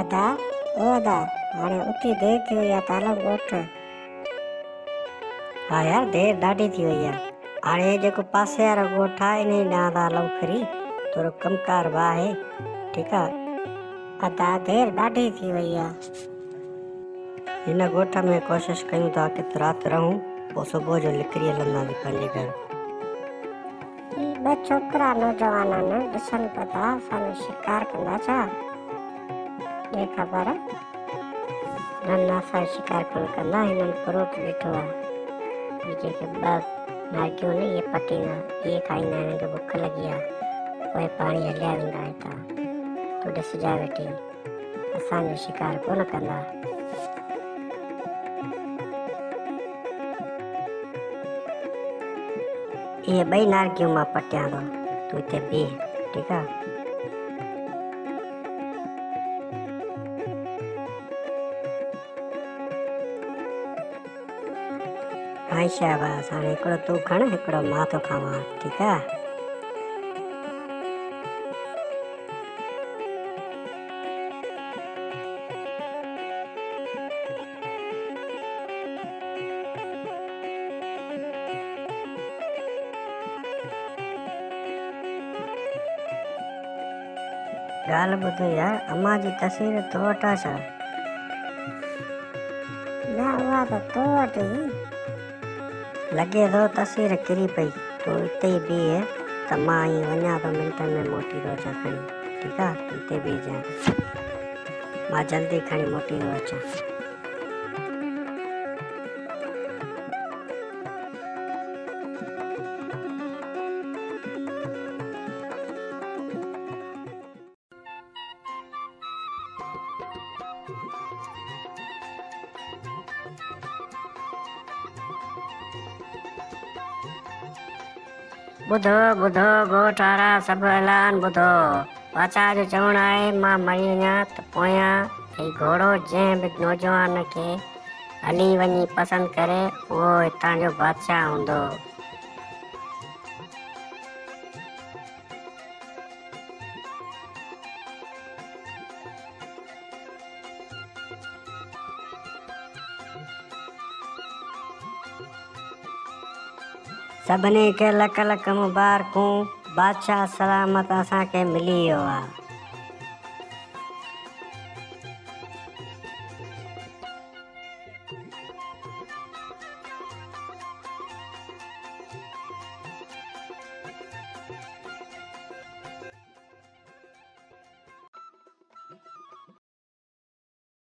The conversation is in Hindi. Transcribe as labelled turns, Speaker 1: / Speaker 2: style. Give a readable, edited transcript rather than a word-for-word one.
Speaker 1: अदा ओ अदा हाणे उथी देर थी वई आहे त हलूं ॻोठ।
Speaker 2: हाँ यार देर ॾाढी थी वई आहे। हाणे जेको पासे वारो ॻोठ आहे इन ॾांहुं था हलूं खरी, थोरो कमकार बि आहे। ठीकु आहे।
Speaker 1: अदा देर ॾाढी थी वई आहे।
Speaker 2: हिन ॻोठ में कोशिशि कयूं था कि राति रहूं, पोइ सुबुह जो निकिरी हलंदासीं पंहिंजे घर।
Speaker 1: ही ॿ छोकिरा नौजवान आहिनि, ॾिसनि पिया था असांजो शिकार कंदा छा? ॾे ख़बर न न असांजो शिकार कोन कंदा। हिननि फ्रूट ॾिठो आहे, ही जेके ॿ नागियूं आहिनि इहे पटींदा, इहे खाईंदा आहिनि। हिनखे बुख लॻी आहे, पोइ पाणी हलिया वेंदा हितां। तूं ॾिसजांइ वेठी, असांजो शिकार कोन कंदा।
Speaker 2: इहे ॿई नारगियूं मां पटियां थो, तूं हिते बीह। ठीकु आहे। हाय शाबाश, हाणे हिकिड़ो तूं खण, हिकिड़ो मां थो खावां। ठीकु आहे। ॻाल्हि ॿुध यार, अम्मा जी तस्वीर तो वटि आहे छा?
Speaker 1: न उहा त तो वटि हुई।
Speaker 2: लॻे थो तस्वीर किरी पई। तूं हिते ई बीह त मां ईअं वञा थो, मिंटनि में मोटी थो अचां खणी। ठीकु आहे। तूं हिते बीहजांइ, मां जल्दी खणी मोटी थो अचां। ॿुधो ॿुधो ॻोठ वारा सभु ऐलान ॿुधो। बादशाह जो चवणु आहे मां मरी वञा त पोयां ही घोड़ो जंहिं बि नौजवान खे हली वञी पसंदि करे उहो हितां जो बादशाह हूंदो। सभिनी खे लख लख मुबारकूं। बादशाह सलामत असांखे मिली वियो आहे।